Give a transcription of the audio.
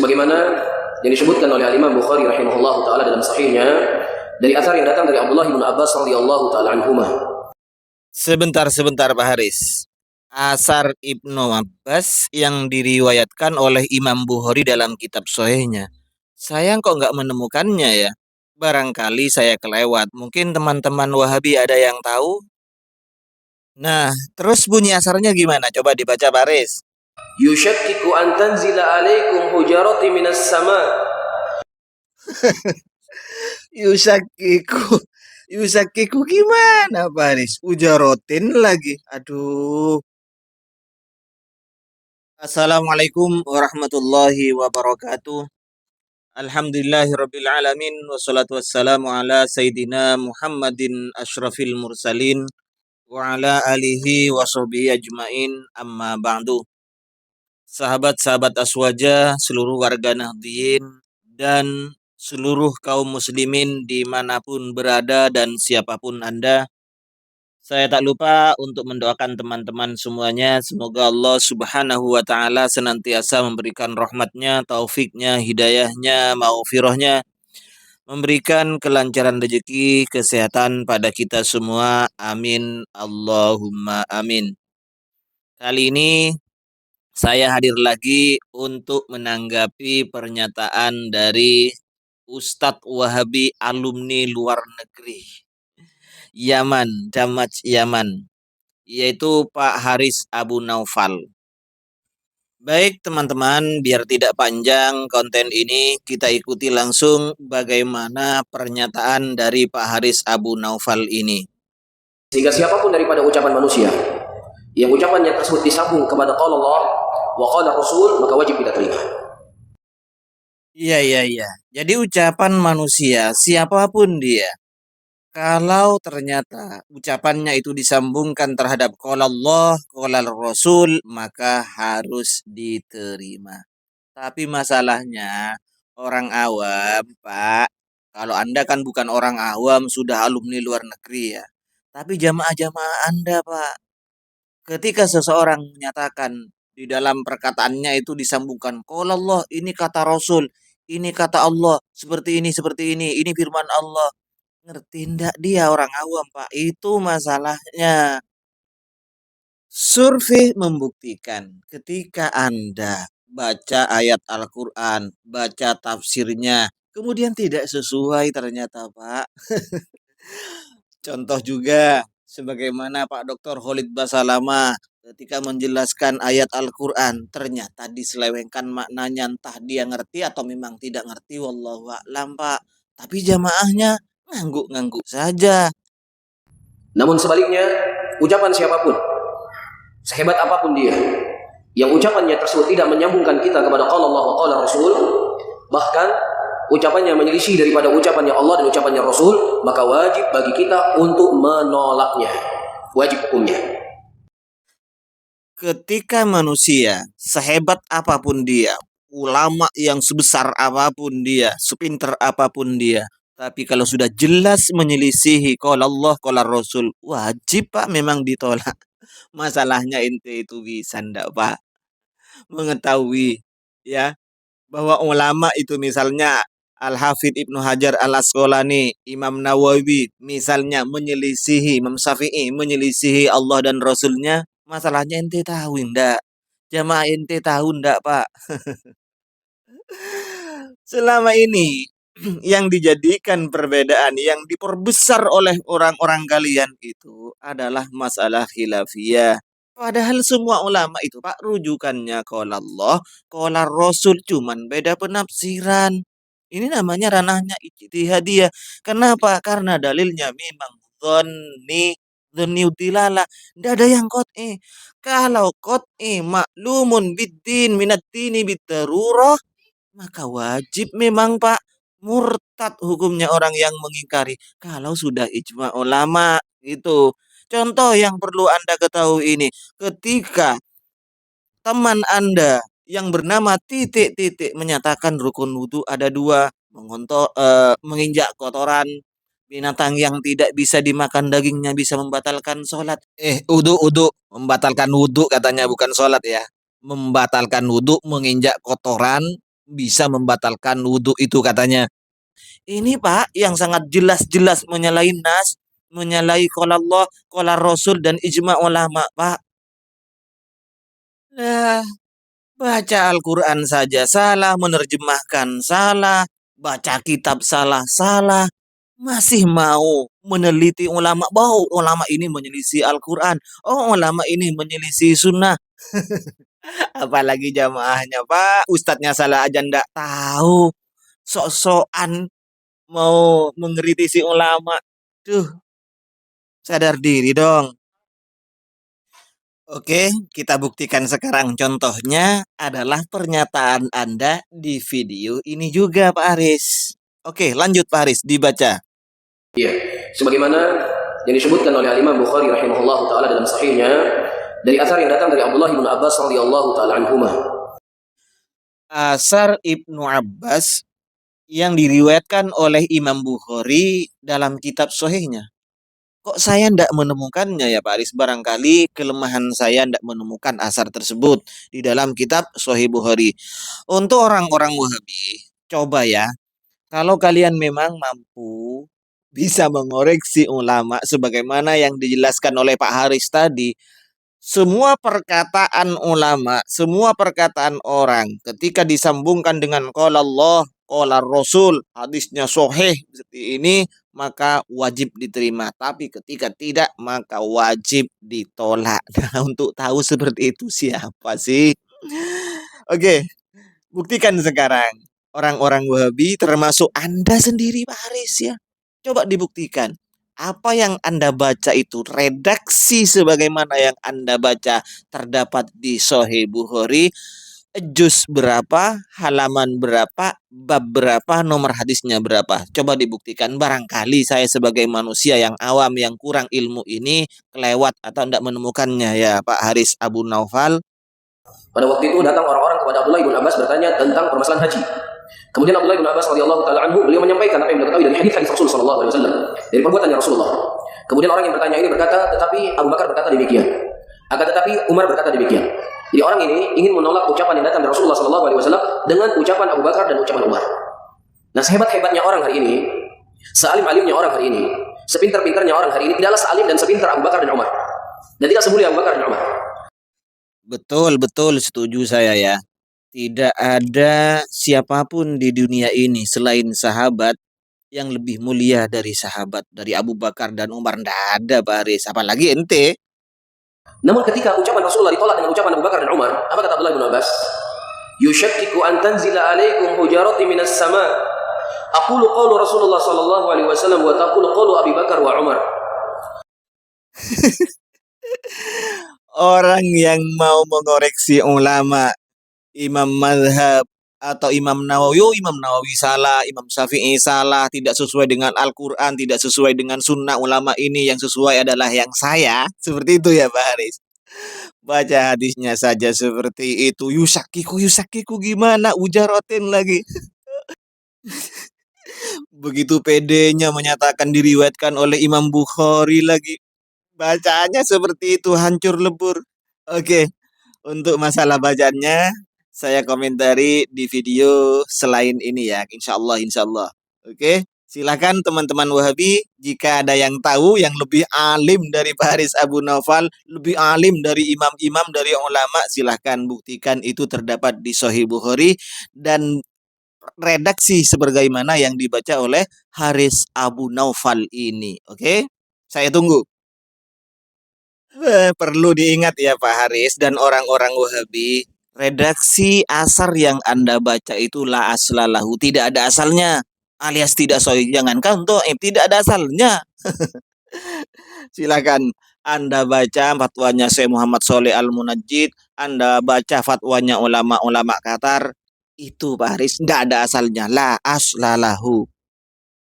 sebagaimana yang disebutkan oleh Imam Bukhari rahimahullahu taala dalam sahihnya dari athar yang datang dari Abdullah bin Abbas radhiyallahu taala anhuma. Sebentar Pak Haris. Asar Ibnu Abbas yang diriwayatkan oleh Imam Bukhari dalam kitab Sahihnya. Saya kok nggak menemukannya ya? Barangkali saya kelewat. Mungkin teman-teman Wahabi ada yang tahu? Nah, terus bunyi asarnya gimana? Coba dibaca Pak Haris. Yushakkiku an tanzila alaikum hujarati minas sama. Yusakiku. Yusakiku gimana Pak Haris? Ujarotin lagi. Aduh. Assalamualaikum warahmatullahi wabarakatuh. Alhamdulillahirabbil alamin wassalatu wassalamu ala sayidina Muhammadin asyrafil mursalin wa ala alihi washabihi ajmain amma ba'du. Sahabat-sahabat Aswaja, seluruh warga Nahdliyin dan seluruh kaum muslimin dimanapun berada dan siapapun Anda, saya tak lupa untuk mendoakan teman-teman semuanya. Semoga Allah subhanahu wa ta'ala senantiasa memberikan rahmatnya, taufiknya, hidayahnya, maghfirahnya, memberikan kelancaran rezeki, kesehatan pada kita semua. Amin. Allahumma amin. Kali ini saya hadir lagi untuk menanggapi pernyataan dari Ustadz Wahabi alumni luar negeri. Yaman, Damaj Yaman, yaitu Pak Haris Abu Naufal. Baik teman-teman, biar tidak panjang konten ini, kita ikuti langsung bagaimana pernyataan dari Pak Haris Abu Naufal ini. Sehingga siapapun daripada ucapan manusia yang ucapannya tersebut disambung kepada qala Allah wa qala Rasul, maka wajib kita terima. Iya. Jadi ucapan manusia, siapapun dia, kalau ternyata ucapannya itu disambungkan terhadap qala Allah, qala Rasul, maka harus diterima. Tapi masalahnya orang awam, Pak, kalau Anda kan bukan orang awam, sudah alumni luar negeri ya. Tapi jamaah-jamaah Anda, Pak, ketika seseorang menyatakan di dalam perkataannya itu disambungkan qala Allah, ini kata Rasul, ini kata Allah, seperti ini firman Allah. Ngerti ndak dia orang awam, Pak? Itu masalahnya. Survei membuktikan ketika Anda baca ayat Al-Quran, baca tafsirnya, kemudian tidak sesuai ternyata, Pak. Contoh juga, sebagaimana Pak Dr. Khalid Basalamah ketika menjelaskan ayat Al-Quran, ternyata diselewengkan maknanya, entah dia ngerti atau memang tidak ngerti, wallahu a'lam, Pak. Tapi jamaahnya ngangguk-ngangguk saja. Namun sebaliknya, ucapan siapapun, sehebat apapun dia, yang ucapannya tersebut tidak menyambungkan kita kepada qala Allah wa qala Rasul, bahkan ucapannya menyelisih daripada ucapannya Allah dan ucapannya Rasul, maka wajib bagi kita untuk menolaknya. Wajib hukumnya. Ketika manusia, sehebat apapun dia, ulama yang sebesar apapun dia, sepinter apapun dia, tapi kalau sudah jelas menyelisihi qala Allah, qala Rasul, wajib Pak memang ditolak. Masalahnya ente itu bisa ndak Pak mengetahui ya bahwa ulama itu misalnya Al-Hafidh Ibnu Hajar Al-Asqalani, Imam Nawawi misalnya menyelisihi, Imam Syafi'i menyelisihi Allah dan Rasulnya, masalahnya ente tahu ndak? Jamaah ente tahu ndak Pak? Selama ini yang dijadikan perbedaan, yang diperbesar oleh orang-orang kalian itu adalah masalah khilafiyah. Padahal semua ulama itu Pak rujukannya qala Allah, qala Rasul, cuman beda penafsiran. Ini namanya ranahnya ijtihadiyah. Kenapa? Karena dalilnya memang dzanni utilalah. Tidak ada yang qat'i. Kalau qat'i maklumun biddin minad dini bidarurah, maka wajib memang Pak murtad hukumnya orang yang mengingkari. Kalau sudah ijma ulama itu. Contoh yang perlu Anda ketahui ini, ketika teman Anda yang bernama titik-titik menyatakan rukun wudhu ada dua, menginjak kotoran binatang yang tidak bisa dimakan dagingnya bisa membatalkan sholat. Wudhu, membatalkan wudhu katanya bukan sholat ya. Membatalkan wudhu menginjak kotoran bisa membatalkan wudhu itu katanya. Ini Pak yang sangat jelas-jelas menyalahi nas, menyalahi qala Allah, qala Rasul dan ijma ulama Pak. Lah, baca Al-Quran saja salah, menerjemahkan salah, baca kitab salah, masih mau meneliti ulama, bahwa ulama ini menyelisih Al-Quran, oh ulama ini menyelisih sunnah. Apalagi jamaahnya Pak, ustadznya salah aja ndak tahu, sok-sokan mau mengkritisi ulama. Duh, sadar diri dong. Oke, kita buktikan sekarang. Contohnya adalah pernyataan Anda di video ini juga, Pak Haris. Oke, lanjut Pak Haris, dibaca. Iya, sebagaimana yang disebutkan oleh Imam Bukhari rahimahullah taala dalam sahihnya dari asar yang datang dari Abdullah bin Abbas radhiyallahu taala anhuma. Asar Ibnu Abbas yang diriwayatkan oleh Imam Bukhari dalam kitab sahihnya. Kok saya ndak menemukannya ya Pak Aris? Barangkali kelemahan saya ndak menemukan asar tersebut di dalam kitab Sahih Bukhari. Untuk orang-orang Wahabi, coba ya, kalau kalian memang mampu bisa mengoreksi ulama sebagaimana yang dijelaskan oleh Pak Haris tadi, semua perkataan ulama, semua perkataan orang ketika disambungkan dengan qala Allah, qala Rasul, hadisnya sahih seperti ini, maka wajib diterima. Tapi ketika tidak, maka wajib ditolak. Nah, untuk tahu seperti itu siapa sih? Oke, buktikan sekarang. Orang-orang Wahabi termasuk Anda sendiri Pak Haris ya. Coba dibuktikan. Apa yang Anda baca itu redaksi sebagaimana yang Anda baca terdapat di Sahih Bukhari, juz berapa, halaman berapa, bab berapa, nomor hadisnya berapa. Coba dibuktikan. Barangkali saya sebagai manusia yang awam yang kurang ilmu ini kelewat atau tidak menemukannya ya Pak Haris Abu Naufal. Pada waktu itu datang orang-orang kepada Abdullah bin Abbas bertanya tentang permasalahan haji. Kemudian Abdullah bin Abbas radhiyallahu taala anhu beliau menyampaikan apa yang beliau ketahui dari hadis-hadis Rasul sallallahu alaihi wasallam, dari perbuatannya Rasulullah. Kemudian orang yang bertanya ini berkata, tetapi Abu Bakar berkata demikian. Akan tetapi Umar berkata demikian. Jadi orang ini ingin menolak ucapan yang datang dari Rasulullah sallallahu alaihi wasallam dengan ucapan Abu Bakar dan ucapan Umar. Nah, sehebat-hebatnya orang hari ini, sealim-alimnya orang hari ini, sepintar-pintarnya orang hari ini tidaklah sealim dan sepintar Abu Bakar dan Umar. Dan tidak semulia Abu Bakar dan Umar. Betul, setuju saya ya. Tidak ada siapapun di dunia ini selain sahabat yang lebih mulia dari sahabat, dari Abu Bakar dan Umar. Tidak ada Pak Haris, apalagi ente. Namun ketika ucapan Rasulullah ditolak dengan ucapan Abu Bakar dan Umar, apa kata Abdullah bin Abbas? Yushakkiku an tanzila alaikum hujarati minas sama. Aqulu qawlu Rasulullah sallallahu alaihi wasallam wa taqulu qawlu Abi Bakar wa Umar. Orang yang mau mengoreksi ulama, imam mazhab atau Imam Nawawi salah, Imam Syafi'i salah, tidak sesuai dengan Al-Quran, tidak sesuai dengan sunnah ulama ini, yang sesuai adalah yang saya. Seperti itu ya Pak Haris. Baca hadisnya saja seperti itu. Yusakiku gimana? Ujarotin lagi. Begitu pedenya menyatakan diriwayatkan oleh Imam Bukhari lagi. Bacaannya seperti itu, hancur lebur. Oke, untuk masalah bacaannya, saya komentari di video selain ini ya, insya Allah. Oke, silakan teman-teman Wahabi, jika ada yang tahu yang lebih alim dari Pak Haris Abu Naufal, lebih alim dari imam-imam, dari ulama, silahkan buktikan itu terdapat di Sahih Bukhari dan redaksi sebagaimana yang dibaca oleh Haris Abu Naufal ini. Oke, saya tunggu. Perlu diingat ya Pak Haris dan orang-orang Wahabi, redaksi asar yang Anda baca itu la aslalahu, tidak ada asalnya, alias tidak sahih. Jangankan untuk tidak ada asalnya. Silakan Anda baca fatwanya Syekh Muhammad Shalih Al-Munajjid, Anda baca fatwanya ulama-ulama Qatar, itu Pak Haris nggak ada asalnya, la aslalahu.